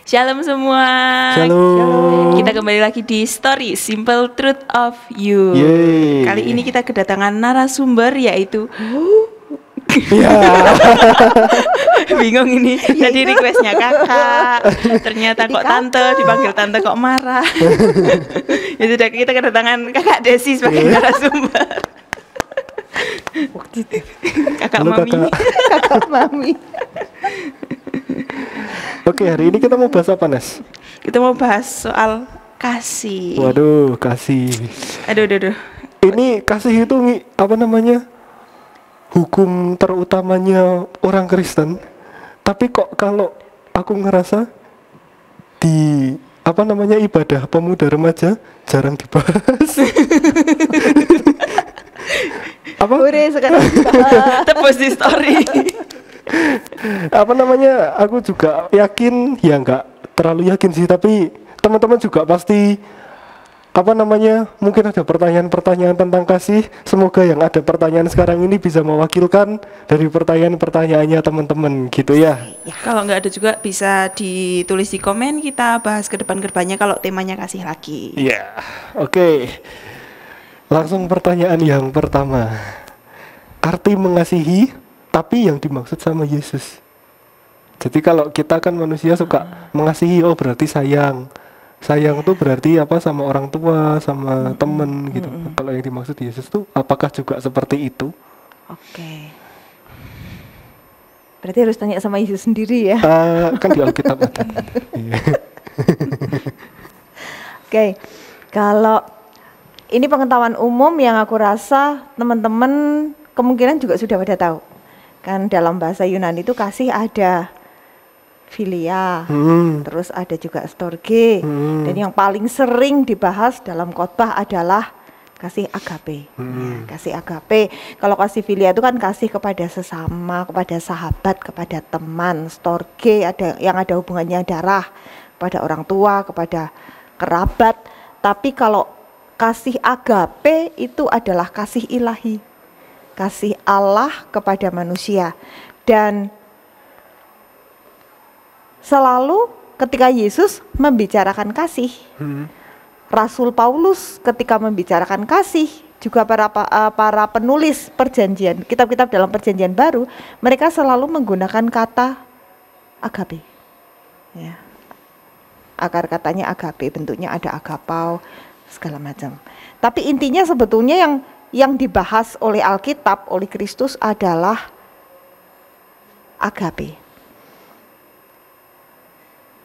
Shalom semua. Shalom. Kita kembali lagi di Story Simple Truth of You. Yeay. Kali ini kita kedatangan narasumber yaitu Ya. bingung ini. Tadi requestnya kakak, ternyata kok tante, dipanggil tante kok marah. Ya sudah, kita kedatangan kakak Desi sebagai narasumber. Kakak Halo, Mami. Kakak Mami. Oke, hari ini kita mau bahas apa, Nes? Kita mau bahas soal kasih. Waduh, kasih. Aduh. Ini kasih itu apa namanya? Hukum terutamanya orang Kristen. Tapi kok kalau aku ngerasa di apa namanya ibadah pemuda remaja jarang dibahas. Apa? Ure sekarang Tebus di story. Apa namanya, aku juga yakin, ya nggak terlalu yakin sih, tapi teman-teman juga pasti apa namanya, mungkin ada pertanyaan-pertanyaan tentang kasih. Semoga yang ada pertanyaan sekarang ini bisa mewakilkan dari pertanyaan-pertanyaannya teman-teman gitu ya. Kalau nggak ada juga bisa ditulis di komen, kita bahas ke depan-kedepannya kalau temanya kasih lagi. Iya, oke. Langsung pertanyaan yang pertama, arti mengasihi tapi yang dimaksud sama Yesus. Jadi kalau kita kan manusia suka mengasihi, oh berarti sayang. Sayang tuh berarti apa, sama orang tua, sama temen gitu. Kalau yang dimaksud Yesus tuh apakah juga seperti itu? Oke. berarti harus tanya sama Yesus sendiri ya. Kan di Alkitab ada. Iya. Oke. Kalau ini pengetahuan umum yang aku rasa teman-teman kemungkinan juga sudah pada tahu. Kan dalam bahasa Yunani itu kasih ada philia, terus ada juga storge, dan yang paling sering dibahas dalam khotbah adalah kasih agape. Ya, kasih agape. Kalau kasih philia itu kan kasih kepada sesama, kepada sahabat, kepada teman. Storge ada yang ada hubungannya darah, kepada orang tua, kepada kerabat. Tapi kalau kasih agape itu adalah kasih ilahi, kasih Allah kepada manusia. Dan selalu ketika Yesus membicarakan kasih, Rasul Paulus ketika membicarakan kasih, juga para penulis perjanjian, kitab-kitab dalam perjanjian baru, mereka selalu menggunakan kata agape. Ya. Akar katanya agape, bentuknya ada agapau, segala macam. Tapi intinya sebetulnya yang dibahas oleh Alkitab, oleh Kristus adalah agape.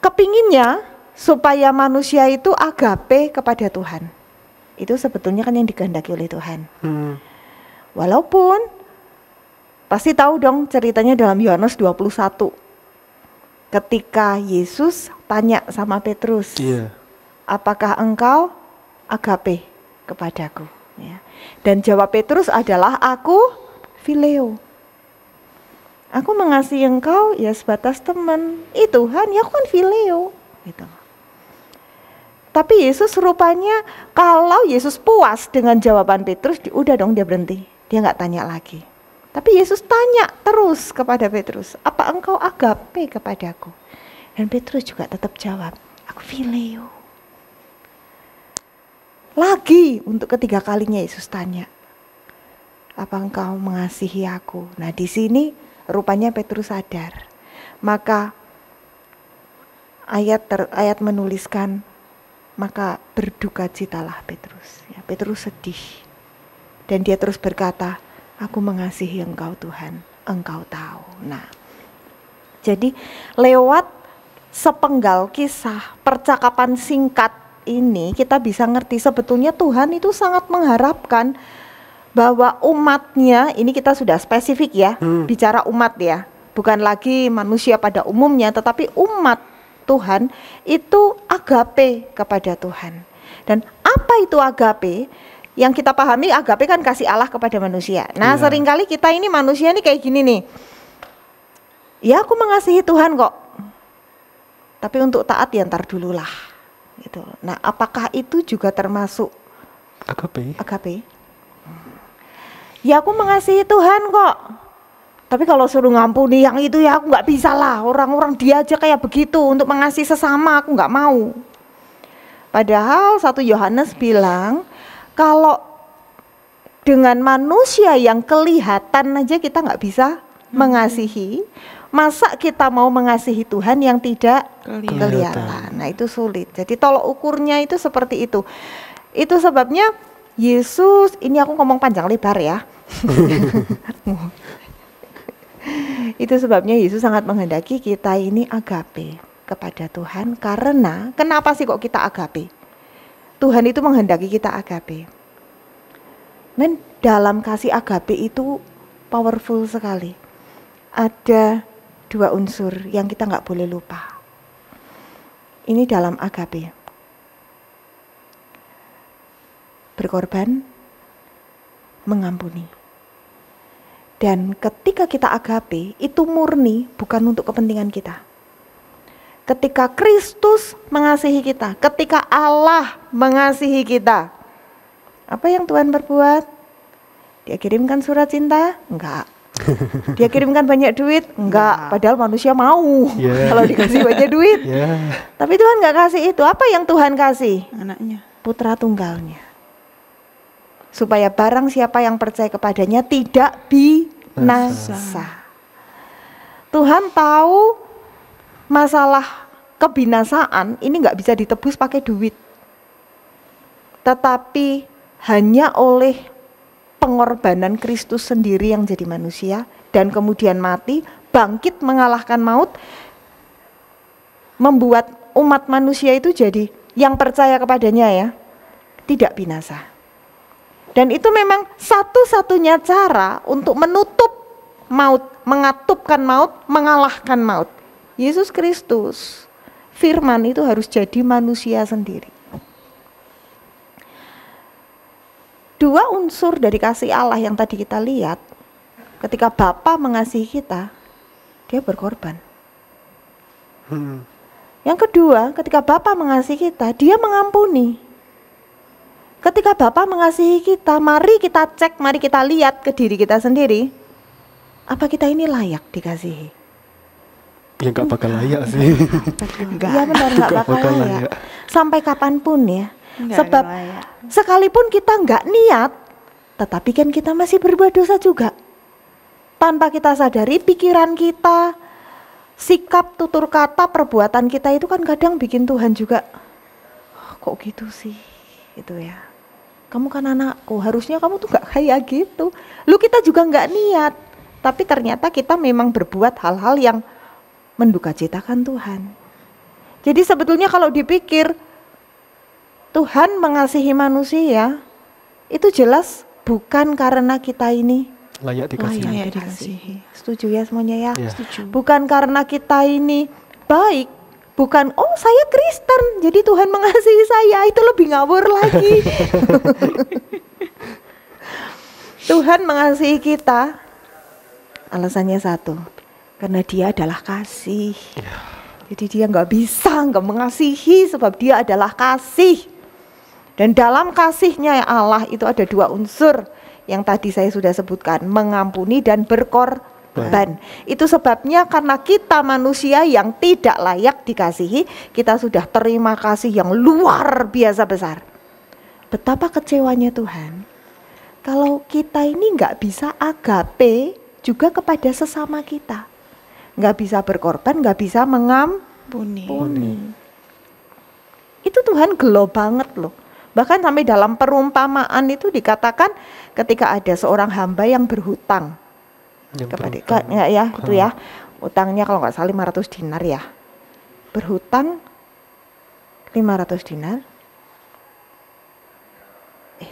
Kepinginnya supaya manusia itu agape kepada Tuhan. Itu sebetulnya kan yang dikehendaki oleh Tuhan. Walaupun pasti tahu dong ceritanya dalam Yohanes 21. Ketika Yesus tanya sama Petrus, apakah engkau agape kepadaku? Ya. Dan jawab Petrus adalah, aku phileo. Aku mengasihi engkau ya sebatas teman. Tuhan, ya aku kan phileo. Gitu. Tapi Yesus rupanya, kalau Yesus puas dengan jawaban Petrus, udah dong dia berhenti. Dia nggak tanya lagi. Tapi Yesus tanya terus kepada Petrus, apa engkau agape kepadaku? Dan Petrus juga tetap jawab, aku phileo. Lagi untuk ketiga kalinya Yesus tanya, apa engkau mengasihi aku? Nah di sini rupanya Petrus sadar. Maka ayat menuliskan, maka berdukacitalah Petrus. Ya, Petrus sedih. Dan dia terus berkata, aku mengasihi engkau Tuhan, engkau tahu. Nah, jadi lewat sepenggal kisah, percakapan singkat ini kita bisa ngerti sebetulnya Tuhan itu sangat mengharapkan bahwa umatnya, ini kita sudah spesifik ya, bicara umat ya, bukan lagi manusia pada umumnya, tetapi umat Tuhan itu agape kepada Tuhan. Dan apa itu agape? Yang kita pahami agape kan kasih Allah kepada manusia. Nah seringkali kita ini manusia ini kayak gini nih, ya aku mengasihi Tuhan kok, tapi untuk taat ya ntar dulu lah gitu. Nah apakah itu juga termasuk agape? Ya aku mengasihi Tuhan kok, Tapi kalau suruh ngampuni yang itu ya aku nggak bisa lah. Orang-orang dia aja kayak begitu untuk mengasihi sesama, aku nggak mau. Padahal 1 Yohanes bilang kalau dengan manusia yang kelihatan aja kita nggak bisa mengasihi, masa kita mau mengasihi Tuhan yang tidak kelihatan. Nah itu sulit. Jadi tolok ukurnya itu seperti itu. Itu sebabnya Yesus, ini aku ngomong panjang lebar ya. Itu sebabnya Yesus sangat menghendaki kita ini agape kepada Tuhan. Karena kenapa sih kok kita agape? Tuhan itu menghendaki kita agape. Men, dalam kasih agape itu powerful sekali. Ada 2 unsur yang kita nggak boleh lupa. Ini dalam agape. Berkorban, mengampuni. Dan ketika kita agape, itu murni bukan untuk kepentingan kita. Ketika Kristus mengasihi kita, ketika Allah mengasihi kita, apa yang Tuhan berbuat? Dia kirimkan surat cinta? Enggak. Dia kirimkan banyak duit? Enggak. Padahal manusia mau kalau dikasih banyak duit. Tapi Tuhan enggak kasih itu. Apa yang Tuhan kasih? Anaknya. Putra tunggalnya. Supaya barang siapa yang percaya kepadanya tidak binasa. Tuhan tahu masalah kebinasaan ini nggak bisa ditebus pakai duit. Tetapi hanya oleh pengorbanan Kristus sendiri yang jadi manusia dan kemudian mati, bangkit mengalahkan maut, membuat umat manusia itu jadi yang percaya kepadanya ya, tidak binasa. Dan itu memang satu-satunya cara untuk menutup maut, mengatupkan maut, mengalahkan maut. Yesus Kristus, firman itu harus jadi manusia sendiri. 2 unsur dari kasih Allah yang tadi kita lihat, ketika Bapa mengasihi kita, dia berkorban. Yang kedua, ketika Bapa mengasihi kita, dia mengampuni. Ketika Bapa mengasihi kita, mari kita cek, mari kita lihat ke diri kita sendiri. Apa kita ini layak dikasihi? Ya nggak bakal layak sih. Iya benar, nggak bakal layak. Sampai kapanpun ya. Sebab sekalipun kita nggak niat, tetapi kan kita masih berbuat dosa juga. Tanpa kita sadari, pikiran kita, sikap, tutur kata, perbuatan kita itu kan kadang bikin Tuhan juga, kok gitu sih, gitu ya. Kamu kan anakku, harusnya kamu tuh gak kayak gitu. Lu kita juga gak niat, tapi ternyata kita memang berbuat hal-hal yang mendukacitakan Tuhan. Jadi sebetulnya kalau dipikir, Tuhan mengasihi manusia, itu jelas bukan karena kita ini layak dikasihi. Setuju ya semuanya ya? Setuju. Bukan karena kita ini baik, bukan, oh saya Kristen jadi Tuhan mengasihi saya, itu lebih ngawur lagi. Tuhan mengasihi kita, alasannya satu, karena dia adalah kasih. Jadi dia nggak mengasihi sebab dia adalah kasih. Dan dalam kasihnya ya Allah itu ada 2 unsur yang tadi saya sudah sebutkan, mengampuni dan berkorban. Itu sebabnya karena kita manusia yang tidak layak dikasihi, kita sudah terima kasih yang luar biasa besar. Betapa kecewanya Tuhan kalau kita ini nggak bisa agape juga kepada sesama kita, nggak bisa berkorban, nggak bisa mengampuni. Itu Tuhan gelo banget loh. Bahkan sampai dalam perumpamaan itu dikatakan ketika ada seorang hamba yang berhutang kepada itu ya, utangnya kalau nggak salah 500 dinar ya, berhutang 500 dinar.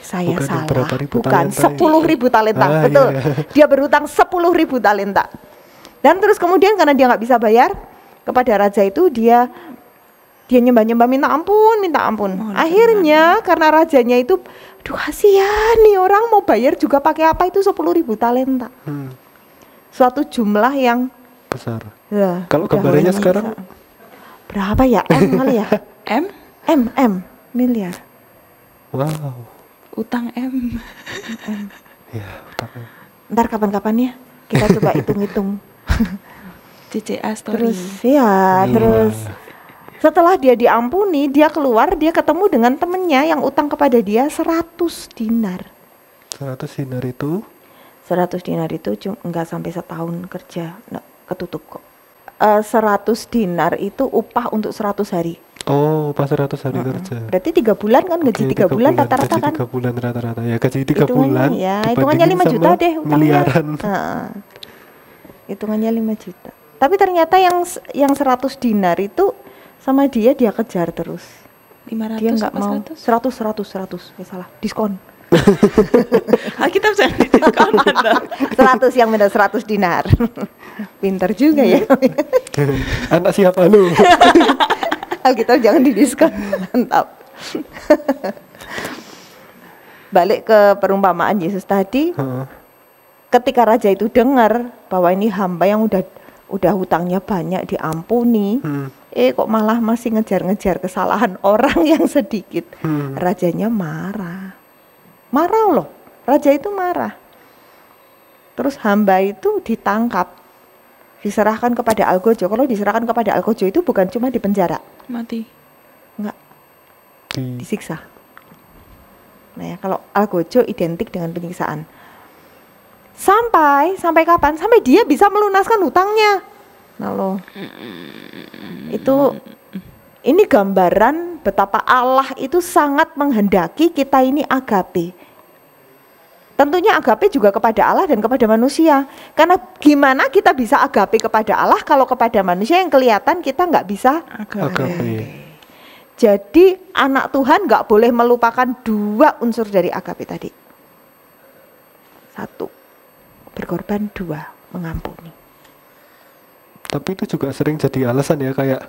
Saya bukan salah, bukan 10.000 talenta, betul. Iya. Dia berhutang 10.000 talenta. Dan terus kemudian karena dia nggak bisa bayar kepada raja itu, dia nyembah-nyembah minta ampun. Akhirnya karena rajanya itu, aduh kasihan nih orang mau bayar juga pakai apa, itu 10.000 talenta. Suatu jumlah yang besar. Ya, kalau gambarannya sekarang berapa ya? M kali ya? M miliar. Wow. Utang M. Ya, utang. Ntar kapan-kapan ya Kita coba hitung-hitung. CCA story. Terus setelah dia diampuni, dia keluar, dia ketemu dengan temennya yang utang kepada dia 100 dinar. 100 dinar itu 100 dinar itu cuma enggak sampai setahun kerja, ketutup kok. 100 dinar itu upah untuk 100 hari. Oh, pas 100 hari kerja. Berarti 3 bulan kan, gaji 3 bulan rata-rata kan? Gaji 3 bulan rata-rata. Ya gaji 3 bulan. Ya, hitungannya 5 juta deh utangnya. Miliaran. Hitungannya 5 juta. Tapi ternyata yang 100 dinar itu sama dia kejar terus. 500 dia nggak mau 100? 100 salah, diskon. Kita bisa diskon Anda. 100 yang minta 100 dinar. Pinter juga ya. Anak siapa lu? Alkitab jangan didiskon. Mantap. Balik ke perumpamaan Yesus tadi. Ketika raja itu dengar bahwa ini hamba yang udah hutangnya banyak diampuni, kok malah masih ngejar-ngejar kesalahan orang yang sedikit. Rajanya marah loh, raja itu marah. Terus hamba itu ditangkap, diserahkan kepada algojo. Kalau diserahkan kepada algojo itu bukan cuma dipenjara, mati, enggak, disiksa. Nah ya, kalau algojo identik dengan penyiksaan. Sampai kapan? Sampai dia bisa melunaskan hutangnya. Nah loh, ini gambaran betapa Allah itu sangat menghendaki kita ini agape. Tentunya agape juga kepada Allah dan kepada manusia. Karena gimana kita bisa agape kepada Allah kalau kepada manusia yang kelihatan kita nggak bisa agape. Jadi anak Tuhan nggak boleh melupakan 2 unsur dari agape tadi. 1, berkorban. 2, mengampuni. Tapi itu juga sering jadi alasan ya, kayak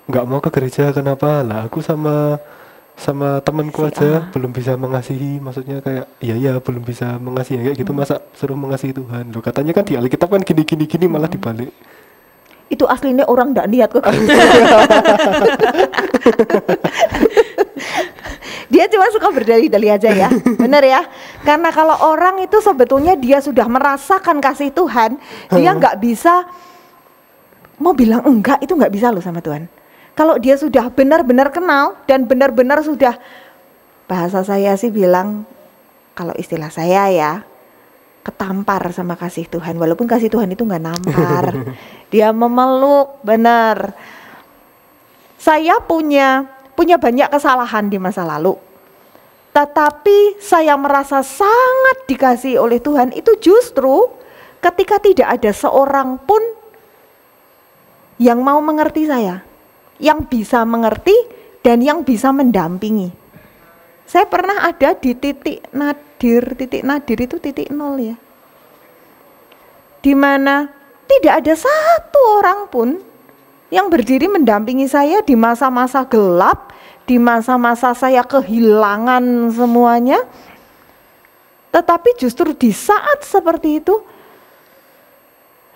nggak mau ke gereja. Kenapa lah, aku sama temanku aja belum bisa mengasihi, maksudnya kayak ya belum bisa mengasihi kayak gitu, masa suruh mengasihi Tuhan. Loh katanya kan di Alkitab kan gini malah dibalik. Itu aslinya orang nggak niat kok. Dia cuma suka berdalih-dalih aja ya, benar ya. Karena kalau orang itu sebetulnya dia sudah merasakan kasih Tuhan, dia nggak bisa mau bilang enggak, itu nggak bisa loh sama Tuhan. Kalau dia sudah benar-benar kenal dan benar-benar sudah, bahasa saya sih bilang, kalau istilah saya ya, ketampar sama kasih Tuhan. Walaupun kasih Tuhan itu nggak nampar, dia memeluk, benar. Saya punya banyak kesalahan di masa lalu, tetapi saya merasa sangat dikasihi oleh Tuhan itu justru ketika tidak ada seorang pun yang mau mengerti saya, yang bisa mengerti dan yang bisa mendampingi. Saya pernah ada di titik nadir itu titik 0 ya, di mana tidak ada satu orang pun yang berdiri mendampingi saya di masa-masa gelap, di masa-masa saya kehilangan semuanya. Tetapi justru di saat seperti itu,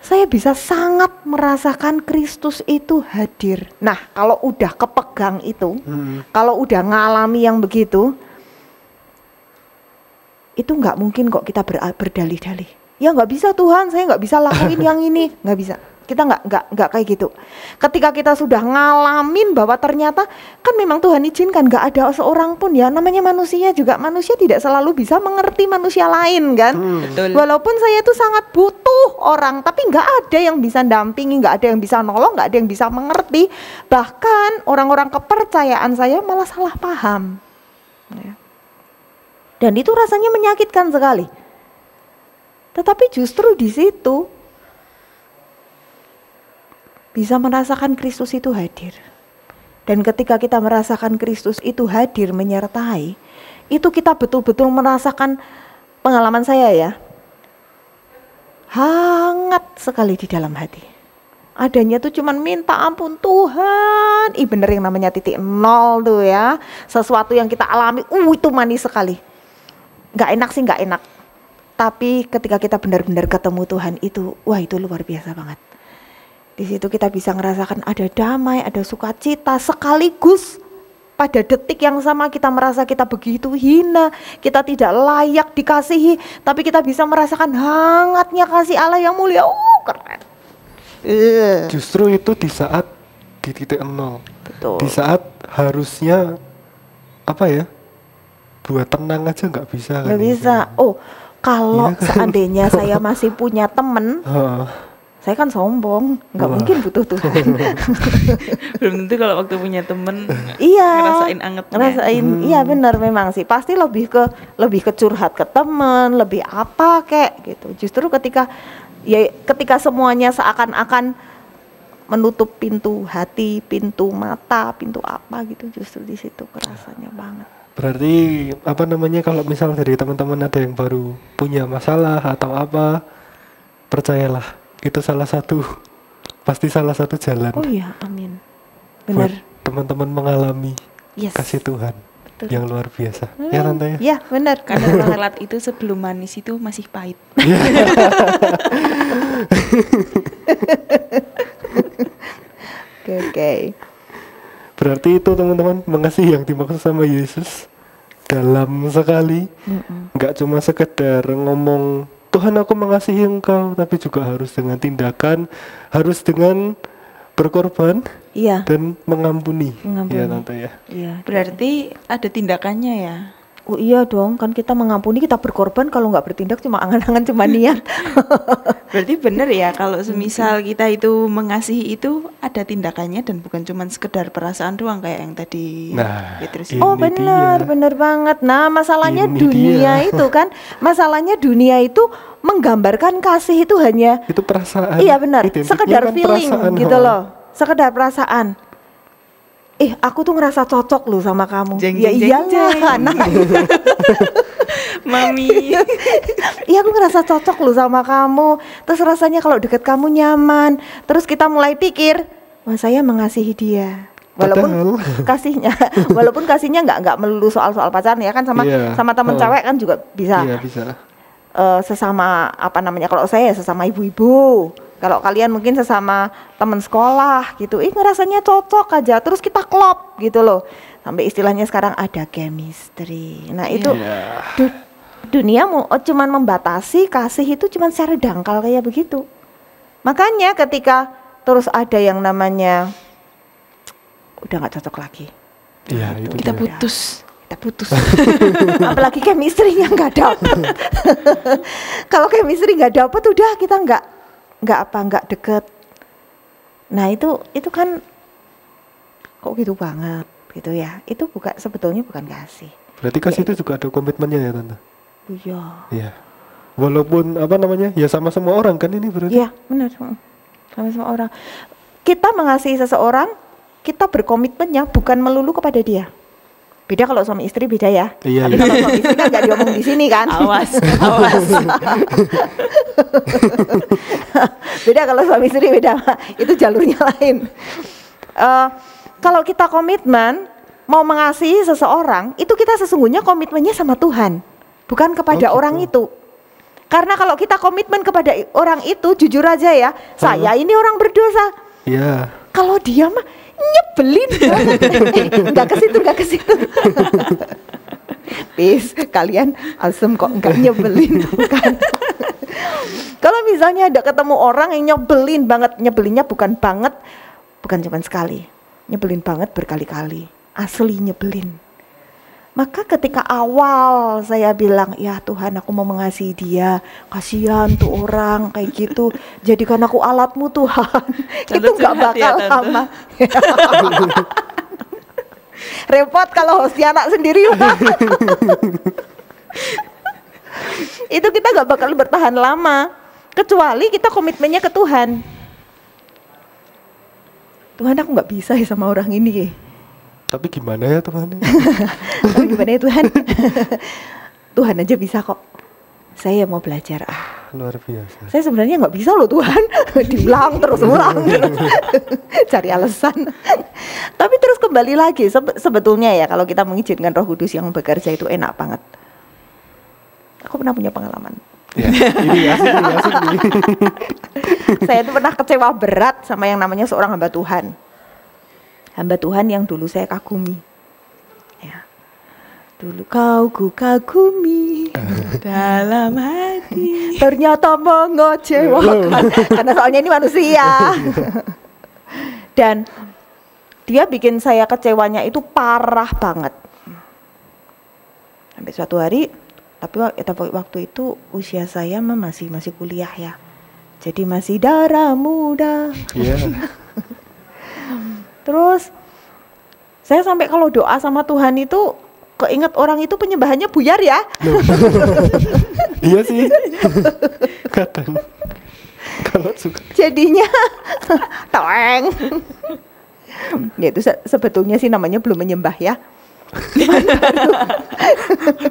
saya bisa sangat merasakan Kristus itu hadir. Nah, kalau udah kepegang itu, kalau udah ngalami yang begitu, itu nggak mungkin kok kita berdalih-dalih. Ya nggak bisa Tuhan, saya nggak bisa lakuin yang ini, nggak bisa. Kita nggak kayak gitu. Ketika kita sudah ngalamin bahwa ternyata kan memang Tuhan izinkan nggak ada seorang pun ya, namanya manusia juga, manusia tidak selalu bisa mengerti manusia lain kan. Walaupun saya itu sangat butuh orang, tapi nggak ada yang bisa dampingi, nggak ada yang bisa nolong, nggak ada yang bisa mengerti. Bahkan orang-orang kepercayaan saya malah salah paham. Dan itu rasanya menyakitkan sekali. Tetapi justru di situ bisa merasakan Kristus itu hadir. Dan ketika kita merasakan Kristus itu hadir menyertai, itu kita betul-betul merasakan, pengalaman saya ya, hangat sekali di dalam hati. Adanya tuh cuman minta ampun Tuhan. Bener yang namanya titik 0 tuh ya. Sesuatu yang kita alami, itu manis sekali. Gak enak sih, gak enak. Tapi ketika kita benar-benar ketemu Tuhan itu, wah itu luar biasa banget. Di situ kita bisa ngerasakan ada damai, ada sukacita, sekaligus pada detik yang sama kita merasa kita begitu hina, kita tidak layak dikasihi, tapi kita bisa merasakan hangatnya kasih Allah yang mulia. Keren. Justru itu di saat di titik nol. Betul. Di saat harusnya apa ya? Buat tenang aja nggak bisa. Nggak kan bisa. gitu. Oh, kalau Iya kan? seandainya saya masih punya temen, Heeh. saya kan sombong, nggak Wah. mungkin butuh Tuhan. Belum tentu kalau waktu punya temen Iya, ngerasain angetnya. ngerasain, iya benar memang sih. Pasti lebih ke curhat ke temen, lebih apa kek gitu. Justru ketika semuanya seakan-akan menutup pintu hati, pintu mata, pintu apa gitu, justru di situ kerasanya banget. Berarti apa namanya, kalau misal dari teman-teman ada yang baru punya masalah atau apa, percayalah itu pasti salah satu jalan Oh iya, amin. buat Benar. teman-teman mengalami Yes. kasih Tuhan Betul. yang luar biasa. Ya tante ya. Ya, benar. Kadang lalat itu sebelum manis itu masih pahit. Oke. Berarti itu teman-teman, mengasihi yang dimaksud sama Yesus dalam sekali. Nggak cuma sekedar ngomong Tuhan aku mengasihi engkau, tapi juga harus dengan tindakan, harus dengan berkorban Iya. dan mengampuni. Mengampuni. Ya tante ya. Iya. Berarti ada tindakannya ya. Oh iya dong, kan kita mengampuni, kita berkorban, kalau nggak bertindak cuma angan-angan, cuma niat. Berarti benar ya kalau semisal kita itu mengasihi itu ada tindakannya dan bukan cuma sekedar perasaan doang kayak yang tadi Nah, Petrus. ini Oh benar, dia. benar banget. Nah masalahnya Ini dunia dia. itu kan, masalahnya dunia itu menggambarkan kasih itu hanya, Itu perasaan. iya benar, Identiknya sekedar kan feeling perasaan, gitu ha. loh, sekedar perasaan. Aku tuh ngerasa cocok loh sama kamu. Jeng, Ya jeng, jeng, iyalah, jeng. nah Mami. iya aku ngerasa cocok loh sama kamu. Terus rasanya kalau deket kamu nyaman. Terus kita mulai pikir, wah saya mengasihi dia. Walaupun kasihnya nggak melulu soal pacaran ya kan, sama Iya. sama temen Oh. cewek kan juga bisa. Iya bisa. Sesama apa namanya, kalau saya sesama ibu-ibu, kalau kalian mungkin sesama teman sekolah gitu, ngerasanya cocok aja, terus kita klop gitu loh, sampai istilahnya sekarang ada chemistry. Nah itu Iya. dunia cuman membatasi kasih itu cuman secara dangkal kayak begitu. Makanya ketika terus ada yang namanya udah nggak cocok lagi, Iya itu Kita dia. putus. apalagi chemistry-nya nggak dapet. Kalau chemistry nggak dapet, udah kita nggak deket. Nah itu kan kok gitu banget gitu ya. Itu sebetulnya bukan kasih. Berarti kasih itu juga ada komitmennya ya tante. Iya. Iya. Walaupun apa namanya, ya sama semua orang kan ini berarti. Iya benar. Sama semua orang. Kita mengasihi seseorang, kita berkomitmennya bukan melulu kepada dia. Beda kalau suami istri, beda ya. Iya, Tapi iya. kalau suami istri kan nggak diomong di sini kan. Awas. Beda kalau suami istri, beda. Itu jalurnya lain. Kalau kita komitmen mau mengasihi seseorang, itu kita sesungguhnya komitmennya sama Tuhan, bukan kepada Oh, gitu. orang itu. Karena kalau kita komitmen kepada orang itu, jujur aja ya, saya ini orang berdosa. Iya. Kalau dia mah nyebelin banget. Enggak ke situ. Please, kalian asem kok enggak nyebelin, bukan. Kalau misalnya ada ketemu orang yang nyebelin banget, nyebelinnya bukan cuma sekali. Nyebelin banget berkali-kali. Asli nyebelin. Maka ketika awal saya bilang, ya Tuhan aku mau mengasihi dia, kasihan tuh orang kayak gitu, jadikan aku alatmu Tuhan. Itu nggak curhat ya, bakal Tante. lama. Repot kalau hostnya anak sendiri. Itu kita nggak bakal bertahan lama, kecuali kita komitmennya ke Tuhan. Tuhan aku nggak bisa ya sama orang ini ya. Tapi gimana ya teman? Tapi gimana ya Tuhan? Tuhan aja bisa kok. Saya mau belajar. Luar biasa. Saya sebenarnya nggak bisa loh Tuhan. Diulang terus ulang. Cari alasan. Tapi terus kembali lagi. Sebetulnya ya kalau kita mengizinkan Roh Kudus yang bekerja itu enak banget. Aku pernah punya pengalaman. Ya, ini asik nih. Saya itu pernah kecewa berat sama yang namanya seorang hamba Tuhan. Hamba Tuhan yang dulu saya kagumi. Dulu kau ku kagumi Dalam hati. ternyata mengecewakan karena soalnya ini manusia. Dan dia bikin saya kecewanya itu parah banget. Sampai suatu hari, tapi waktu itu usia saya masih kuliah ya. Jadi masih darah muda. Iya. Terus saya sampai kalau doa sama Tuhan itu keinget orang itu penyembahannya buyar ya. Iya sih. Kadang kalau suka. Jadinya toeng. Ya itu sebetulnya sih namanya belum menyembah ya.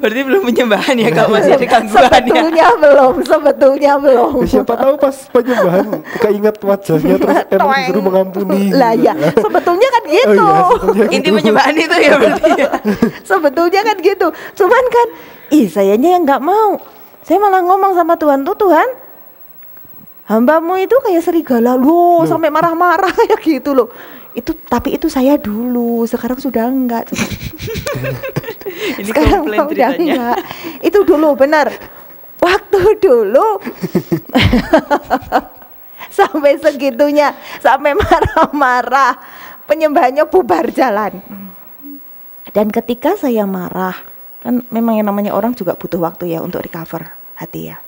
Berarti belum penyembahan ya kalau masih ada gangguan ya. Sebetulnya belum. Siapa tahu pas penyembahan keinget wajahnya terus emang Toeng. disuruh mengampuni. Lah ya, sebetulnya kan gitu. Oh iya, sebetulnya Inti gitu. penyembahan itu ya berarti ya. Sebetulnya kan gitu. Cuman kan, sayanya yang nggak mau. Saya malah ngomong sama Tuhan tuh, Tuhan, hambamu itu kayak serigala loh, sampai marah-marah kayak gitu loh. Tapi itu saya dulu, sekarang sudah enggak. Ini Sekarang komplain udah ceritanya. enggak. Itu dulu benar. Waktu dulu sampai segitunya, sampai marah-marah, penyembahannya bubar jalan. Dan ketika saya marah, kan memang yang namanya orang juga butuh waktu ya untuk recover hati ya.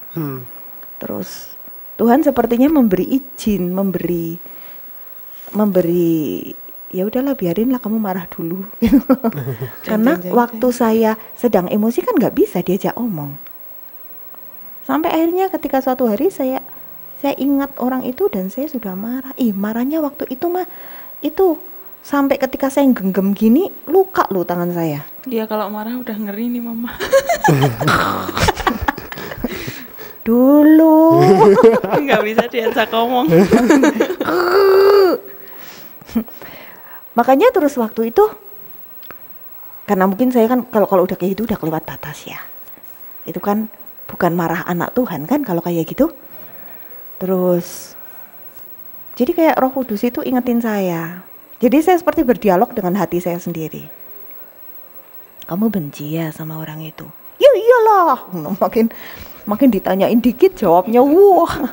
Terus Tuhan sepertinya memberi izin, memberi ya udahlah biarinlah kamu marah dulu. Karena waktu saya sedang emosi kan nggak bisa diajak omong. Sampai akhirnya ketika suatu hari saya ingat orang itu dan saya sudah marah. Marahnya waktu itu mah itu sampai ketika saya genggam gini luka loh tangan saya. Dia kalau marah udah ngeri nih mama. Dulu Nggak bisa diajak ngomong. makanya terus waktu itu karena mungkin saya kan kalau udah kayak gitu udah kelewat batas ya. Itu kan bukan marah anak Tuhan kan kalau kayak gitu. Terus jadi kayak Roh Kudus itu ingetin saya. Jadi saya seperti berdialog dengan hati saya sendiri. Kamu benci ya sama orang itu? Ya iyalah. Makin ditanyain dikit jawabnya wah.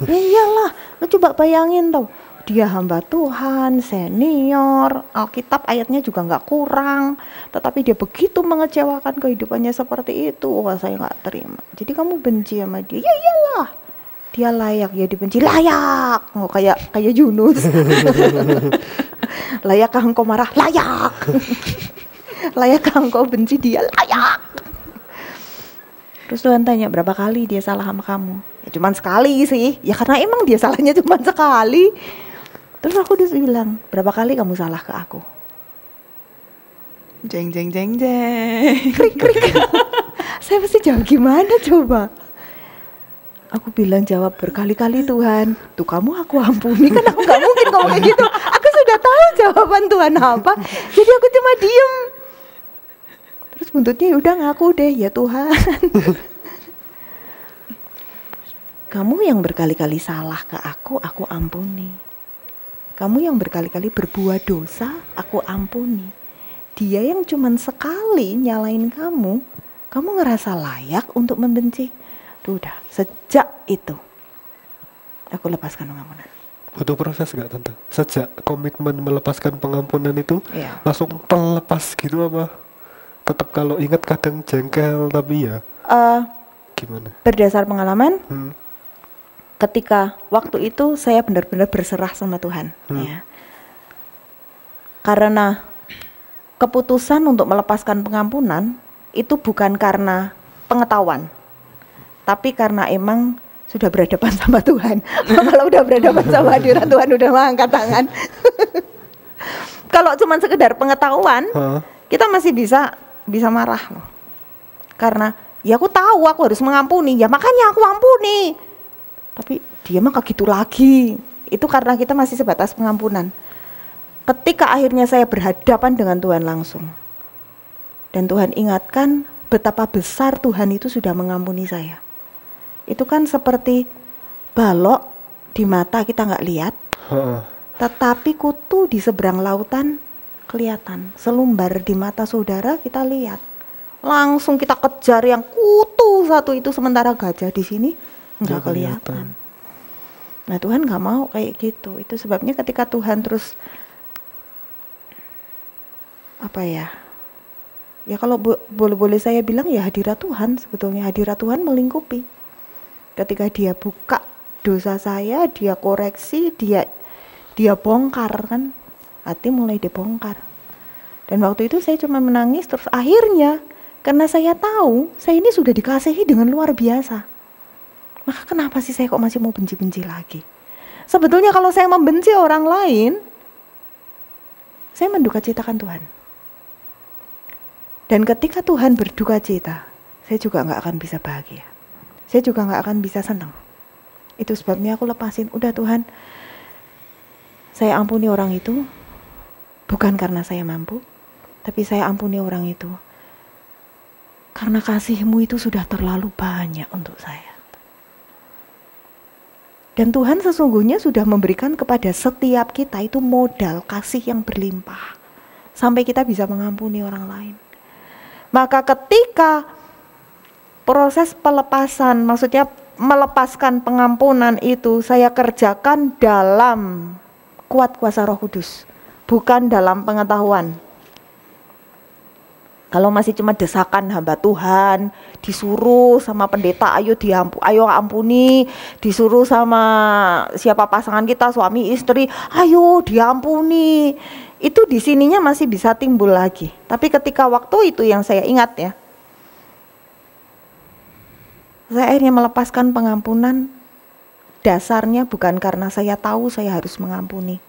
Ya iyalah. Lu coba bayangin tau. Dia hamba Tuhan, senior, Alkitab ayatnya juga nggak kurang, tetapi dia begitu mengecewakan kehidupannya seperti itu. Wah, saya nggak terima. Jadi kamu benci sama dia? Ya iyalah, dia layak ya dibenci, layak. Oh, kayak Yunus. Layakkah engkau marah? Layak. Layakkah engkau benci dia? Layak. Terus Tuhan tanya berapa kali dia salah sama kamu? Ya cuman sekali sih. Ya karena emang dia salahnya cuman sekali. Terus aku bilang, berapa kali kamu salah ke aku? Jeng jeng jeng jeng. Krik krik. Saya mesti jawab gimana coba? Aku bilang jawab berkali-kali Tuhan. Tuh kamu aku ampuni, kan aku gak mungkin ngomong kayak gitu. Aku sudah tahu jawaban Tuhan apa. Jadi aku cuma diem. Terus buntutnya udah ngaku deh, ya Tuhan. Kamu yang berkali-kali salah ke aku ampuni. Kamu yang berkali-kali berbuat dosa, aku ampuni. Dia yang cuman sekali nyalain kamu ngerasa layak untuk membenci. Tuh udah, sejak itu aku lepaskan pengampunan. Butuh proses gak Tante? Sejak komitmen melepaskan pengampunan itu Iya. langsung terlepas gitu apa? Tetap kalau ingat kadang jengkel tapi ya gimana? Berdasar pengalaman, ketika waktu itu saya benar-benar berserah sama Tuhan ya. Karena keputusan untuk melepaskan pengampunan itu bukan karena pengetahuan, tapi karena emang sudah berhadapan sama Tuhan. Kalau udah berhadapan sama hadirat Tuhan udah mengangkat tangan. Kalau cuma sekedar pengetahuan, kita masih bisa marah loh. Karena ya aku tahu aku harus mengampuni, ya makanya aku ampuni. Tapi dia mah kayak gitu lagi. Itu karena kita masih sebatas pengampunan. Ketika akhirnya saya berhadapan dengan Tuhan langsung, dan Tuhan ingatkan betapa besar Tuhan itu sudah mengampuni saya. Itu kan seperti balok di mata kita nggak lihat, tetapi kutu di seberang lautan kelihatan. Selumbar di mata saudara kita lihat. langsung kita kejar yang kutu satu itu, sementara gajah di sini nggak kelihatan. Nah Tuhan nggak mau kayak gitu. Itu sebabnya ketika Tuhan terus apa ya kalau boleh saya bilang ya hadirat Tuhan, sebetulnya hadirat Tuhan melingkupi. Ketika dia buka dosa saya, dia koreksi, dia bongkar kan, hati mulai dibongkar. Dan waktu itu saya cuma menangis, terus akhirnya karena saya tahu saya ini sudah dikasihi dengan luar biasa, maka kenapa sih saya kok masih mau benci-benci lagi? Sebetulnya kalau saya membenci orang lain, saya menduka citakan Tuhan. Dan ketika Tuhan berduka cita, saya juga gak akan bisa bahagia. Saya juga gak akan bisa senang. Itu sebabnya aku lepasin, udah Tuhan, saya ampuni orang itu, bukan karena saya mampu, tapi saya ampuni orang itu karena kasih-Mu itu sudah terlalu banyak untuk saya. Dan Tuhan sesungguhnya sudah memberikan kepada setiap kita itu modal kasih yang berlimpah, sampai kita bisa mengampuni orang lain. Maka ketika proses pelepasan, maksudnya melepaskan pengampunan itu saya kerjakan dalam kuat kuasa Roh Kudus, bukan dalam pengetahuan. Kalau masih cuma desakan hamba Tuhan, disuruh sama pendeta, ayo ampuni, disuruh sama siapa pasangan kita, suami istri, ayo diampuni. Itu di sininya masih bisa timbul lagi. Tapi ketika waktu itu yang saya ingat ya, saya akhirnya melepaskan pengampunan. Dasarnya bukan karena saya tahu saya harus mengampuni,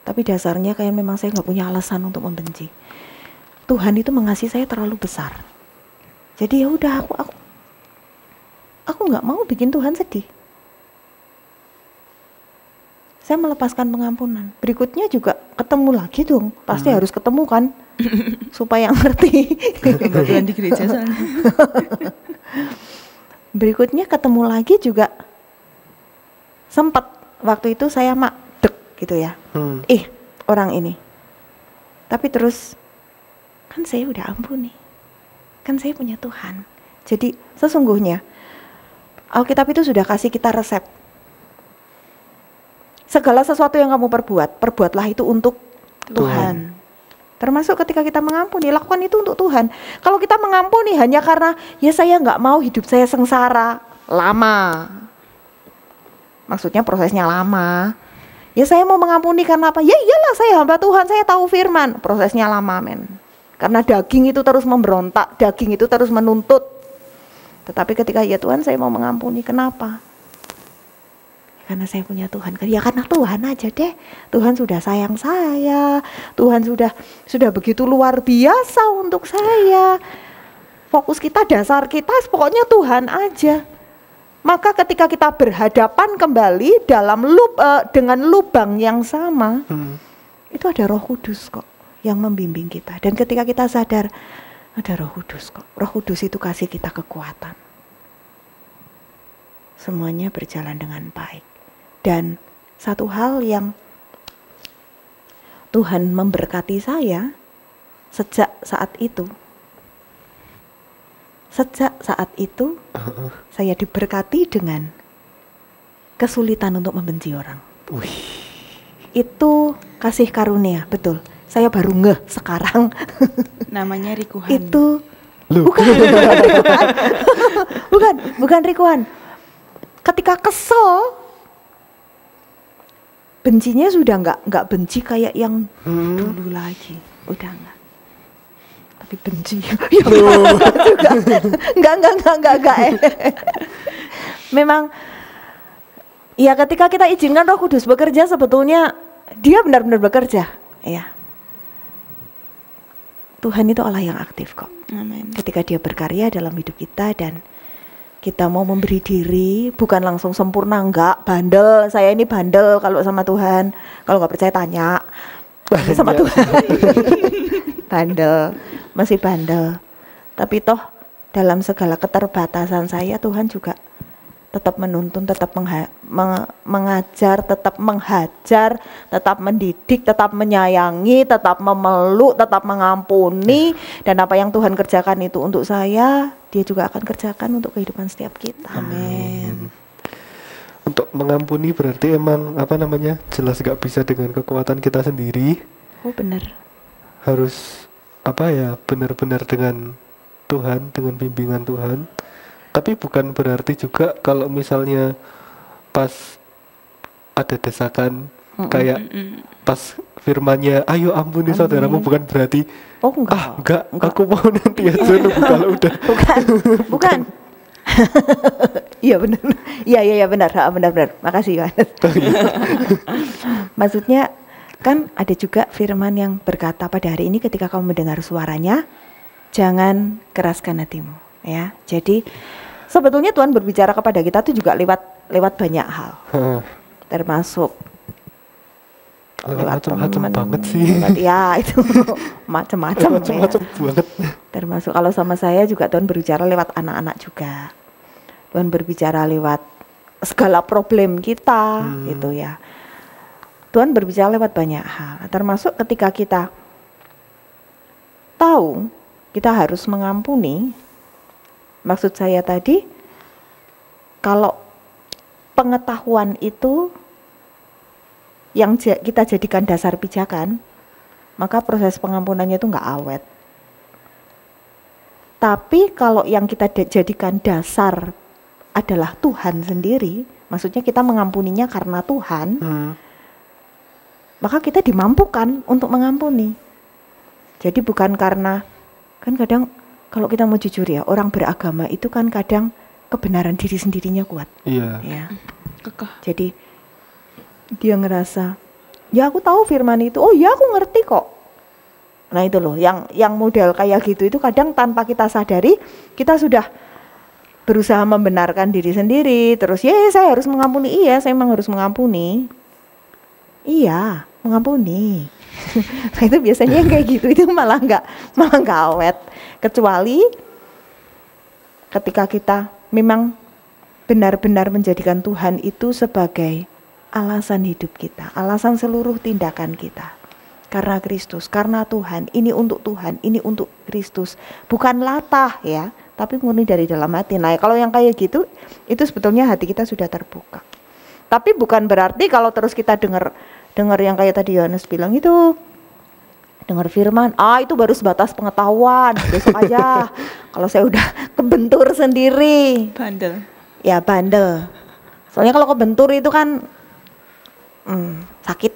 tapi dasarnya kayak memang saya nggak punya alasan untuk membenci. Tuhan itu mengasihi saya terlalu besar. Jadi ya udah aku nggak mau bikin Tuhan sedih. Saya melepaskan pengampunan. Berikutnya juga ketemu lagi dong. Pasti harus ketemu kan, supaya ngerti. Kebetulan di gereja soalnya. Berikutnya ketemu lagi juga sempat waktu itu saya dek gitu ya. Orang ini. Tapi terus kan saya udah ampuni. Kan saya punya Tuhan. Jadi sesungguhnya Alkitab itu sudah kasih kita resep. Segala sesuatu yang kamu perbuatlah itu untuk Tuhan. Termasuk ketika kita mengampuni, lakukan itu untuk Tuhan. Kalau kita mengampuni hanya karena ya saya nggak mau hidup saya sengsara, lama. Maksudnya prosesnya lama. Ya saya mau mengampuni karena apa? Ya iyalah saya hamba Tuhan, saya tahu firman. Prosesnya lama men. Karena daging itu terus memberontak, daging itu terus menuntut. Tetapi ketika ya Tuhan saya mau mengampuni, kenapa? Karena saya punya Tuhan. Ya karena Tuhan aja deh. Tuhan sudah sayang saya. Tuhan sudah begitu luar biasa untuk saya. Fokus kita, dasar kita pokoknya Tuhan aja. Maka ketika kita berhadapan kembali dalam dengan lubang yang sama, itu ada Roh Kudus kok yang membimbing kita. Dan ketika kita sadar ada Roh Kudus kok. Roh Kudus itu kasih kita kekuatan. Semuanya berjalan dengan baik. Dan satu hal yang Tuhan memberkati saya sejak saat itu saya diberkati dengan kesulitan untuk membenci orang. Itu kasih karunia, betul. Saya baru ngeh sekarang. Namanya Rikuhan. Itu bukan Rikuhan. Ketika kesel, bencinya sudah nggak benci kayak yang dulu lagi, udah nggak. Tapi benci, enggak. Memang, ya ketika kita izinkan Roh Kudus bekerja, sebetulnya Dia benar-benar bekerja, ya. Tuhan itu Allah yang aktif kok. Amin. Ketika Dia berkarya dalam hidup kita dan kita mau memberi diri, bukan langsung sempurna, enggak, bandel, saya ini bandel kalau sama Tuhan. Kalau nggak percaya tanya sama Tuhan. Bandel, masih bandel. Tapi toh dalam segala keterbatasan saya, Tuhan juga tetap menuntun, tetap mengajar, tetap menghajar, tetap mendidik, tetap menyayangi, tetap memeluk, tetap mengampuni. Dan apa yang Tuhan kerjakan itu untuk saya, Dia juga akan kerjakan untuk kehidupan setiap kita. Amin. Untuk mengampuni berarti emang jelas gak bisa dengan kekuatan kita sendiri. Oh benar. Harus benar-benar dengan Tuhan, dengan bimbingan Tuhan. Tapi bukan berarti juga kalau misalnya pas ada desakan kayak pas firmannya ayo ampuni saudaramu, bukan berarti enggak. Aku mau nanti aja nunggu kalau udah. Bukan. Iya benar. Iya benar. Makasih Yohanes. Maksudnya kan ada juga firman yang berkata pada hari ini ketika kamu mendengar suaranya, jangan keraskan hatimu, ya. Jadi sebetulnya Tuhan berbicara kepada kita tuh juga lewat banyak hal, termasuk lewat macam-macam banget sih. Ya itu macam-macam banget. Termasuk kalau sama saya juga Tuhan berbicara lewat anak-anak juga. Tuhan berbicara lewat segala problem kita, gitu ya. Tuhan berbicara lewat banyak hal, termasuk ketika kita tahu kita harus mengampuni. Maksud saya tadi, kalau pengetahuan itu yang kita jadikan dasar pijakan, maka proses pengampunannya itu nggak awet. Tapi kalau yang kita jadikan dasar adalah Tuhan sendiri, maksudnya kita mengampuninya karena Tuhan, maka kita dimampukan untuk mengampuni. Jadi bukan karena, kan kadang kalau kita mau jujur ya, orang beragama itu kan kadang kebenaran diri sendirinya kuat. Iya. Ya. Jadi dia ngerasa, ya aku tahu firman itu, oh ya aku ngerti kok. Nah itu loh, yang model kayak gitu itu kadang tanpa kita sadari, kita sudah berusaha membenarkan diri sendiri, terus saya harus mengampuni, iya saya memang harus mengampuni. Iya, mengampuni. Nah itu biasanya yang kayak gitu itu malah nggak awet. Kecuali ketika kita memang benar-benar menjadikan Tuhan itu sebagai alasan hidup kita, alasan seluruh tindakan kita. Karena Kristus, karena Tuhan, ini untuk Tuhan, ini untuk Kristus. Bukan latah ya, tapi murni dari dalam hati. Nah kalau yang kayak gitu, itu sebetulnya hati kita sudah terbuka. Tapi bukan berarti kalau terus kita dengar yang kayak tadi Yohanes bilang itu, dengar firman, itu baru sebatas pengetahuan, besok aja. Kalau saya udah kebentur sendiri, Bandel. Ya bandel. Soalnya kalau kebentur itu kan sakit.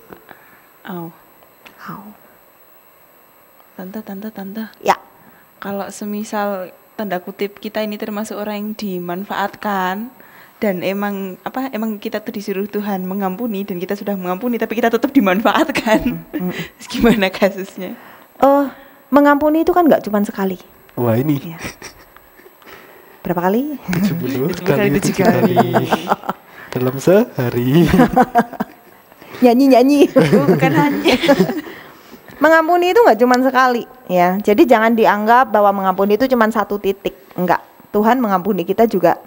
Tante. Ya. Kalau semisal tanda kutip kita ini termasuk orang yang dimanfaatkan, dan emang kita tuh disuruh Tuhan mengampuni dan kita sudah mengampuni tapi kita tetap dimanfaatkan. Gimana kasusnya? Mengampuni itu kan nggak cuma sekali. Wah ini. Ya. Berapa kali? 70 kali 7 kali. Dalam sehari. Nyanyi. Bukan hanya. Mengampuni itu nggak cuma sekali, ya. Jadi jangan dianggap bahwa mengampuni itu cuma satu titik. Enggak. Tuhan mengampuni kita juga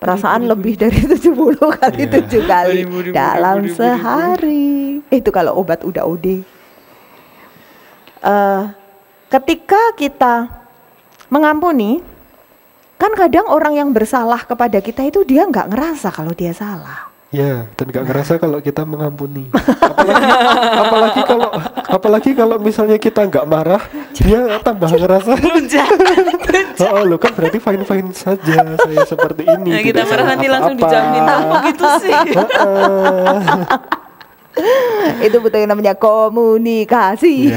perasaan lebih dari 70 kali 7 kali dalam sehari. Itu kalau obat udah OD. Ketika kita mengampuni, kan kadang orang yang bersalah kepada kita itu dia nggak ngerasa kalau dia salah. Ya, dan nggak ngerasa kalau kita mengampuni. Apalagi kalau misalnya kita nggak marah, dia tambah ngerasa. Oh, lo kan berarti fine saja saya seperti ini. Nah, kita marah nanti langsung dijamin gitu sih. Itu betul yang namanya komunikasi.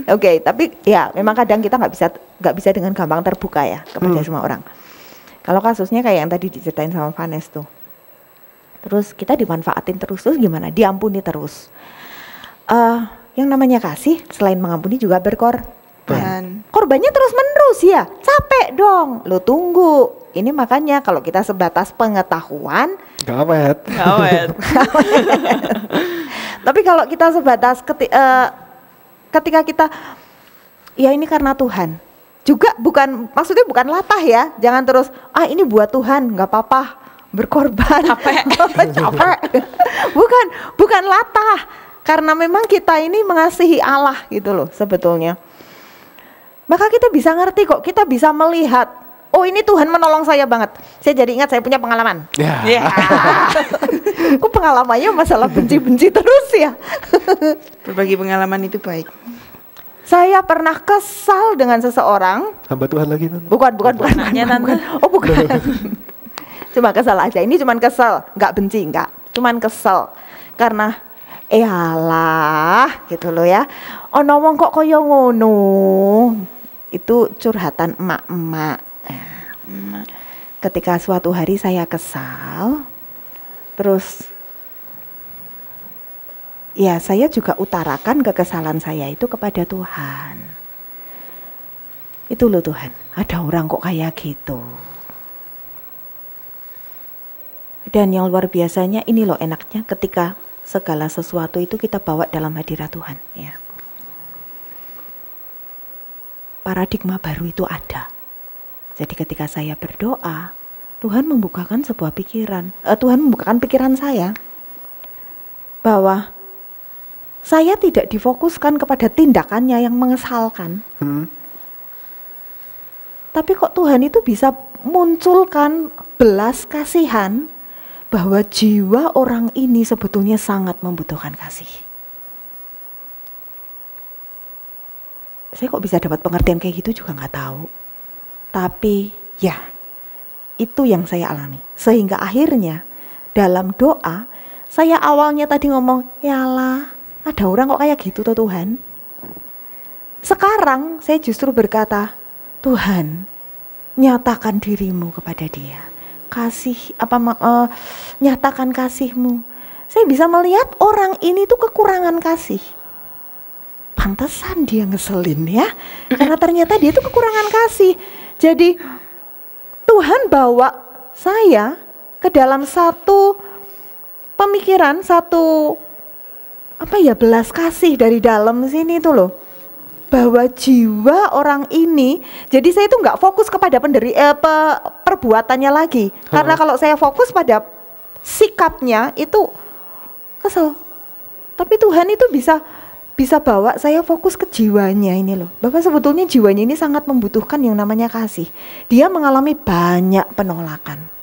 Oke, tapi ya memang kadang kita nggak bisa dengan gampang terbuka ya kepada semua orang. Kalau kasusnya kayak yang tadi diceritain sama Vanes tuh, terus kita dimanfaatin terus gimana? Diampuni terus. Yang namanya kasih selain mengampuni juga berkorban. Korbannya terus menerus ya, capek dong. Lo tunggu. Ini makanya kalau kita sebatas pengetahuan, nggak awet. Tapi kalau kita sebatas ketika kita, ya ini karena Tuhan, juga maksudnya bukan latah ya, jangan terus ini buat Tuhan nggak apa-apa berkorban capek bukan latah, karena memang kita ini mengasihi Allah gitu loh sebetulnya. Maka kita bisa ngerti kok, kita bisa melihat, oh ini Tuhan menolong saya banget. Saya jadi ingat saya punya pengalaman. Kok pengalamannya masalah benci-benci terus ya. Berbagi pengalaman itu baik. Saya pernah kesal dengan seseorang. Hamba Tuhan lagi Tante. Bukan. Oh bukan. Cuma kesal aja. Ini cuman kesal, nggak benci, nggak. Cuman kesal karena alah gitu loh ya. Ono wong kok koyo ngono. Itu curhatan emak-emak. Ketika suatu hari saya kesal, terus ya saya juga utarakan kekesalan saya itu kepada Tuhan. Itu loh Tuhan, ada orang kok kayak gitu. Dan yang luar biasanya ini loh enaknya ketika segala sesuatu itu kita bawa dalam hadirat Tuhan ya. Paradigma baru itu ada. Jadi ketika saya berdoa, Tuhan membukakan sebuah pikiran. Tuhan membukakan pikiran saya bahwa saya tidak difokuskan kepada tindakannya yang mengesalkan. Tapi kok Tuhan itu bisa munculkan belas kasihan bahwa jiwa orang ini sebetulnya sangat membutuhkan kasih. Saya kok bisa dapat pengertian kayak gitu juga nggak tahu. Tapi ya, itu yang saya alami. Sehingga akhirnya dalam doa, saya awalnya tadi ngomong, ya Allah, ada orang kok kayak gitu tuh Tuhan. Sekarang saya justru berkata, Tuhan, nyatakan dirimu kepada dia. Nyatakan kasihmu. Saya bisa melihat orang ini tuh kekurangan kasih. Pantesan dia ngeselin ya. Karena ternyata dia tuh kekurangan kasih. Jadi Tuhan bawa saya ke dalam satu pemikiran, satu belas kasih dari dalam sini tuh loh, bahwa jiwa orang ini, jadi saya itu nggak fokus kepada perbuatannya lagi, karena kalau saya fokus pada sikapnya itu kesel, tapi Tuhan itu bisa bawa saya fokus ke jiwanya ini loh, bahwa sebetulnya jiwanya ini sangat membutuhkan yang namanya kasih. Dia mengalami banyak penolakan.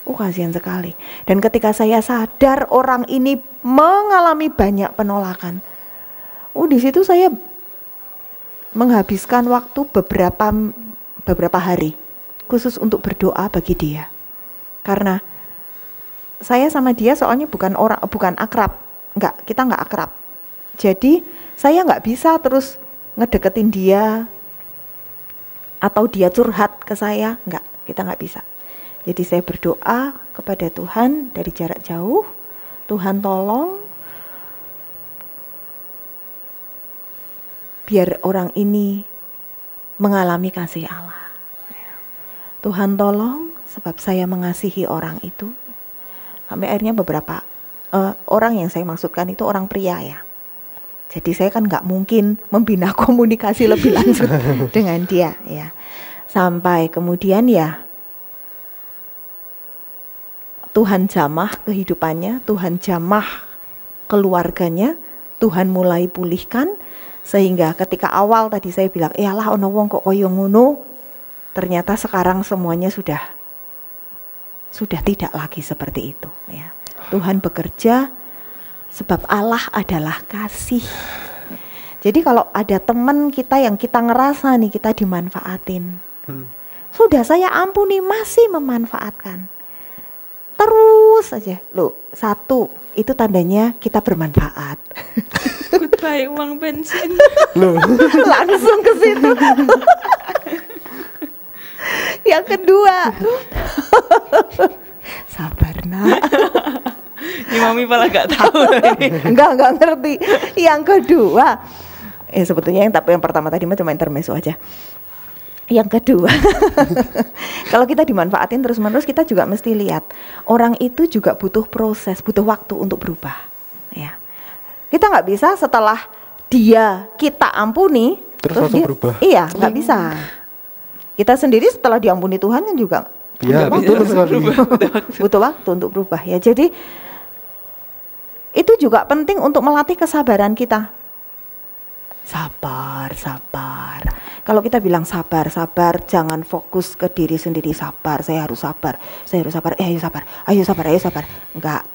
Kasihan sekali. Dan ketika saya sadar orang ini mengalami banyak penolakan, di situ saya menghabiskan waktu beberapa hari khusus untuk berdoa bagi dia. Karena saya sama dia soalnya bukan akrab, kita nggak akrab. Jadi saya nggak bisa terus ngedeketin dia atau dia curhat ke saya, kita nggak bisa. Jadi saya berdoa kepada Tuhan dari jarak jauh, Tuhan tolong biar orang ini mengalami kasih Allah. Tuhan tolong sebab saya mengasihi orang itu. Sampai akhirnya beberapa orang yang saya maksudkan itu orang pria ya. Jadi saya kan nggak mungkin membina komunikasi lebih lanjut dengan dia ya. Sampai kemudian ya Tuhan jamah kehidupannya, Tuhan jamah keluarganya, Tuhan mulai pulihkan. Sehingga ketika awal tadi saya bilang, lah ono wong kok koyo ngono, ternyata sekarang semuanya sudah tidak lagi seperti itu ya. Tuhan bekerja sebab Allah adalah kasih. Jadi kalau ada teman kita yang kita ngerasa nih kita dimanfaatin, sudah saya ampuni masih memanfaatkan. Terus aja, satu itu tandanya kita bermanfaat. Goodbye uang bensin. Langsung ke situ. Yang kedua, sabar nak. Ini mami malah gak tahu. Enggak ngerti. Yang kedua, sebetulnya yang pertama tadi cuma intermezzo aja. Yang kedua, kalau kita dimanfaatin terus-menerus, kita juga mesti lihat orang itu juga butuh proses, butuh waktu untuk berubah. Ya, kita nggak bisa setelah kita ampuni terus langsung berubah. Iya, nggak bisa. Kita sendiri setelah diampuni Tuhan kan juga Ya, betul sekali. butuh waktu untuk berubah ya. Jadi itu juga penting untuk melatih kesabaran kita. Sabar. Kalau kita bilang sabar, jangan fokus ke diri sendiri. Saya harus sabar. Ayo sabar. Enggak.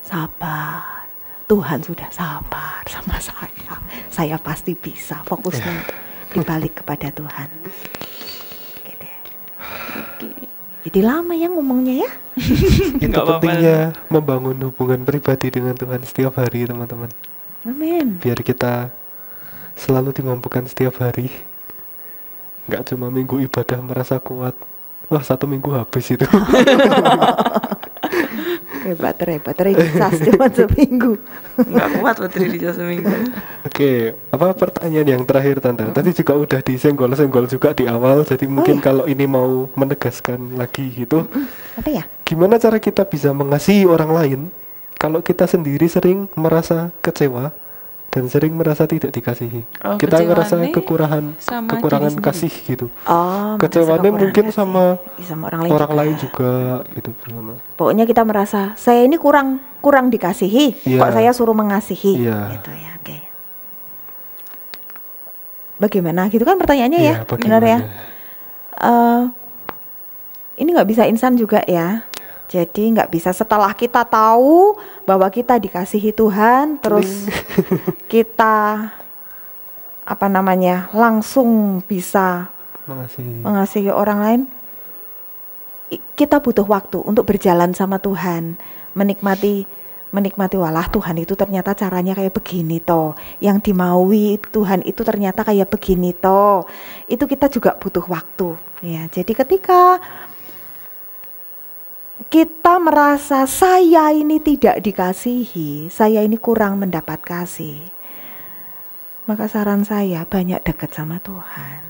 Sabar. Tuhan sudah sabar sama saya. Saya pasti bisa. Fokusnya dibalik kepada Tuhan. Oke deh. Jadi lama ya ngomongnya ya. Itu pentingnya membangun hubungan pribadi dengan Tuhan setiap hari, teman-teman. Amin. Biar kita selalu dimampukan setiap hari. Nggak cuma minggu ibadah merasa kuat. Wah, 1 minggu habis itu. Hebat, religius cuma seminggu. Nggak kuat buat religius seminggu. Oke, apa pertanyaan yang terakhir Tante? Tadi juga udah disenggol-senggol juga di awal, jadi mungkin kalau ini mau menegaskan lagi gitu. Apa ya? Gimana cara kita bisa mengasihi orang lain kalau kita sendiri sering merasa kecewa dan sering merasa tidak dikasihi? Kita ngerasa kekurangan kasih gitu. Kecewaannya mungkin sama orang lain juga gitu. Pokoknya kita merasa saya ini kurang dikasihi, kok saya suruh mengasihi gitu ya. Oke. Bagaimana gitu kan pertanyaannya ya? Benar ya? Ini nggak bisa instan juga ya. Jadi nggak bisa setelah kita tahu bahwa kita dikasihi Tuhan, terus kita langsung bisa mengasihi orang lain. Kita butuh waktu untuk berjalan sama Tuhan, menikmati walah Tuhan itu ternyata caranya kayak begini toh, yang dimaui Tuhan itu ternyata kayak begini toh. Itu kita juga butuh waktu ya. Jadi ketika kita merasa saya ini tidak dikasihi, saya ini kurang mendapat kasih, maka saran saya banyak dekat sama Tuhan.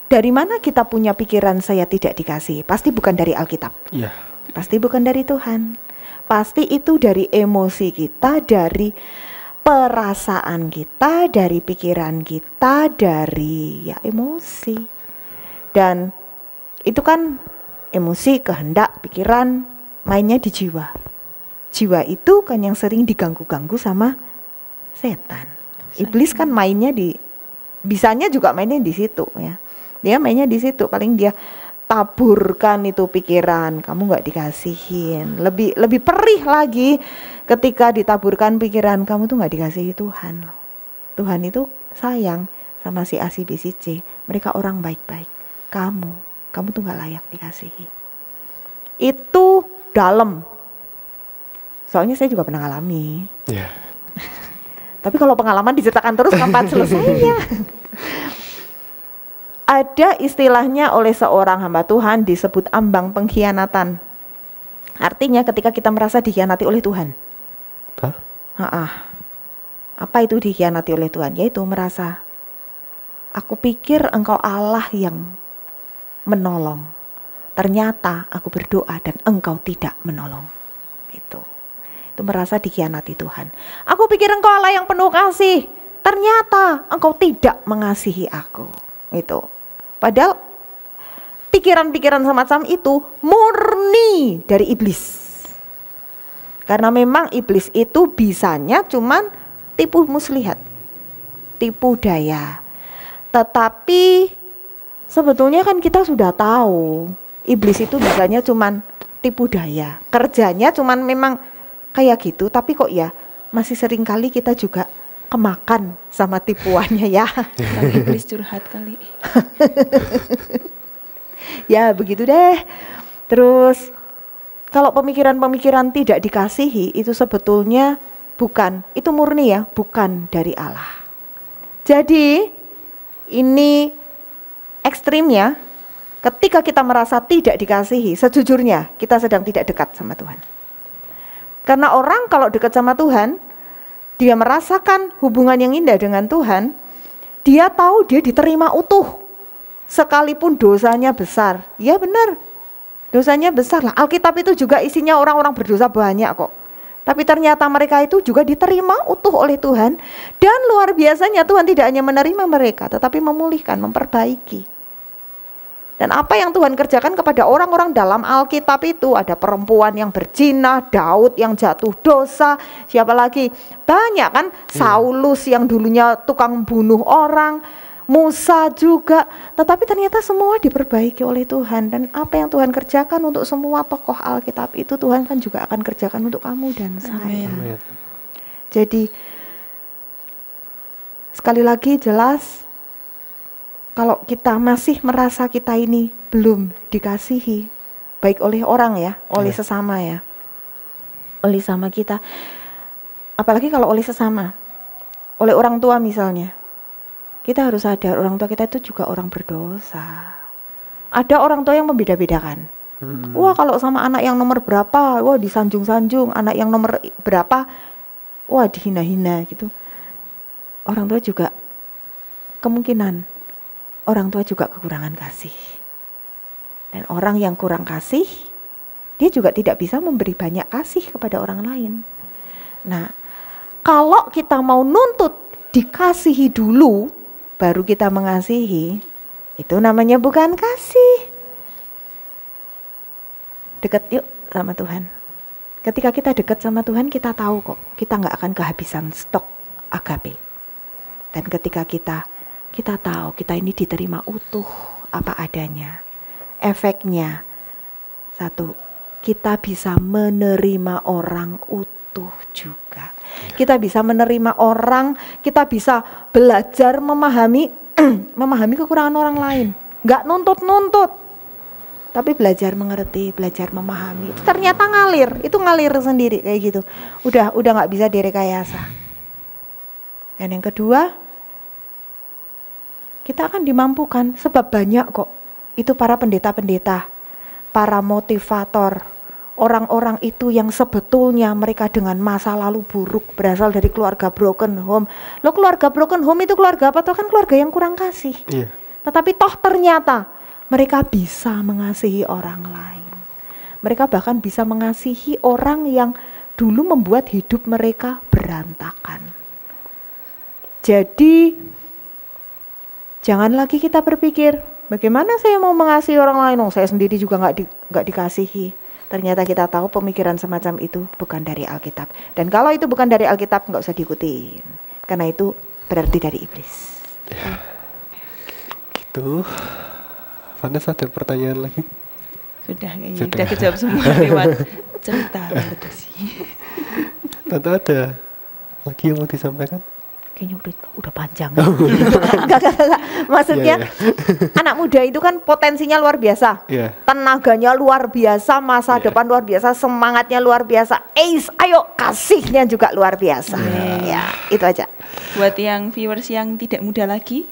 Dari mana kita punya pikiran saya tidak dikasihi? Pasti bukan dari Alkitab. Iya. Pasti bukan dari Tuhan. Pasti itu dari emosi kita, dari perasaan kita, dari pikiran kita, dari emosi. Dan itu kan emosi, kehendak, pikiran, mainnya di jiwa. Jiwa itu kan yang sering diganggu-ganggu sama setan. Iblis kan mainnya bisanya juga mainnya di situ ya. Dia mainnya di situ, paling dia taburkan itu pikiran, kamu nggak dikasihin. Lebih perih lagi ketika ditaburkan pikiran kamu tuh nggak dikasihi Tuhan. Tuhan itu sayang sama si A, si B, si C. Mereka orang baik-baik. Kamu tuh gak layak dikasihi. Itu dalam. Soalnya saya juga pernah ngalami. Yeah. Tapi kalau pengalaman diceritakan terus kapan selesainya? Ada istilahnya oleh seorang hamba Tuhan disebut ambang pengkhianatan. Artinya ketika kita merasa dikhianati oleh Tuhan. Apa itu dikhianati oleh Tuhan? Yaitu merasa, aku pikir engkau Allah yang menolong. Ternyata aku berdoa dan engkau tidak menolong. Itu merasa dikhianati Tuhan. Aku pikir engkau Allah yang penuh kasih. Ternyata engkau tidak mengasihi aku. Itu. Padahal pikiran-pikiran semacam itu murni dari iblis. Karena memang iblis itu bisanya cuman tipu muslihat. Tipu daya. Tetapi sebetulnya kan kita sudah tahu iblis itu bisanya cuman tipu daya, kerjanya cuman memang kayak gitu, tapi kok ya masih sering kali kita juga kemakan sama tipuannya ya. Iblis curhat kali. Ya begitu deh. Terus kalau pemikiran-pemikiran tidak dikasihi itu sebetulnya itu murni ya, bukan dari Allah. Jadi ini ekstrimnya, ketika kita merasa tidak dikasihi, sejujurnya kita sedang tidak dekat sama Tuhan. Karena orang kalau dekat sama Tuhan, dia merasakan hubungan yang indah dengan Tuhan, dia tahu dia diterima utuh, sekalipun dosanya besar. Ya benar, dosanya besar lah. Alkitab itu juga isinya orang-orang berdosa banyak kok. Tapi ternyata mereka itu juga diterima utuh oleh Tuhan. Dan luar biasanya Tuhan tidak hanya menerima mereka, tetapi memulihkan, memperbaiki. Dan apa yang Tuhan kerjakan kepada orang-orang dalam Alkitab itu, ada perempuan yang berzina, Daud yang jatuh dosa, siapa lagi? Banyak kan, Saulus yang dulunya tukang bunuh orang, Musa juga. Tetapi ternyata semua diperbaiki oleh Tuhan. Dan apa yang Tuhan kerjakan untuk semua tokoh Alkitab itu, Tuhan kan juga akan kerjakan untuk kamu dan saya. Amin. Jadi sekali lagi jelas, kalau kita masih merasa kita ini belum dikasihi, baik oleh orang ya, oleh sesama ya, oleh sama kita, apalagi kalau oleh sesama, oleh orang tua misalnya, kita harus sadar orang tua kita itu juga orang berdosa. Ada orang tua yang membeda-bedakan. Wah, kalau sama anak yang nomor berapa, wah disanjung-sanjung, anak yang nomor berapa, wah dihina-hina gitu. Orang tua juga kemungkinan orang tua juga kekurangan kasih. Dan orang yang kurang kasih, dia juga tidak bisa memberi banyak kasih kepada orang lain. Nah, kalau kita mau nuntut dikasihi dulu, baru kita mengasihi, itu namanya bukan kasih. Dekat yuk sama Tuhan. Ketika kita dekat sama Tuhan, kita tahu kok, kita gak akan kehabisan stok agape. Dan ketika kita tahu kita ini diterima utuh apa adanya. Efeknya, satu, kita bisa menerima orang utuh juga. Kita bisa menerima orang, kita bisa belajar memahami kekurangan orang lain. Gak nuntut-nuntut, tapi belajar mengerti, belajar memahami. Itu ternyata itu ngalir sendiri kayak gitu. Udah gak bisa direkayasa. Dan yang kedua, kita akan dimampukan, sebab banyak kok itu para pendeta-pendeta, para motivator, orang-orang itu yang sebetulnya mereka dengan masa lalu buruk, berasal dari keluarga broken home. Lo keluarga broken home itu keluarga apa? Tuh kan keluarga yang kurang kasih. Iya. Tetapi toh ternyata mereka bisa mengasihi orang lain. Mereka bahkan bisa mengasihi orang yang dulu membuat hidup mereka berantakan. Jadi jangan lagi kita berpikir, bagaimana saya mau mengasihi orang lain? Saya sendiri juga nggak dikasihi. Ternyata kita tahu pemikiran semacam itu bukan dari Alkitab. Dan kalau itu bukan dari Alkitab, nggak usah diikutin. Karena itu berarti dari iblis. Ya. Gitu. Vanessa ada pertanyaan lagi? Sudah kayaknya. Sudah kejawab semua lewat cerita Tante sih. Tante ada lagi yang mau disampaikan? Kayaknya udah panjang. Enggak. Maksudnya anak muda itu kan potensinya luar biasa. Tenaganya luar biasa, masa depan luar biasa, semangatnya luar biasa. Ayo kasihnya juga luar biasa. Ya, itu aja. Buat yang viewers yang tidak muda lagi.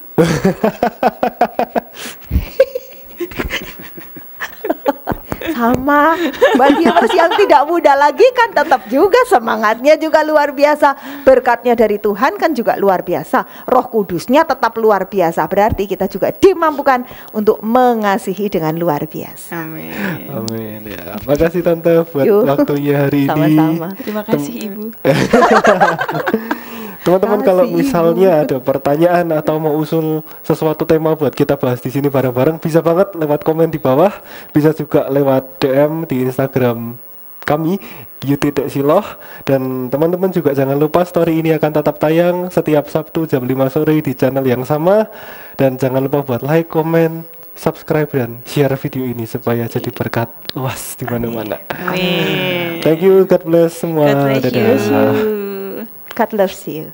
Sama Mbak viewers yang tidak muda lagi kan tetap juga semangatnya juga luar biasa, berkatnya dari Tuhan kan juga luar biasa, Roh Kudusnya tetap luar biasa, berarti kita juga dimampukan untuk mengasihi dengan luar biasa. Amin ya. Makasih Tante buat waktunya hari ini. Sama-sama. Terima kasih Ibu. Teman-teman kalau misalnya ada pertanyaan atau mau usul sesuatu tema buat kita bahas di sini bareng-bareng, bisa banget lewat komen di bawah, bisa juga lewat DM di Instagram kami yu.siloh. Dan teman-teman juga jangan lupa story ini akan tetap tayang setiap Sabtu jam 5 sore di channel yang sama. Dan jangan lupa buat like, komen, subscribe dan share video ini supaya jadi berkat luas di mana-mana. Amin. Thank you, God bless semua. God bless you. God loves you.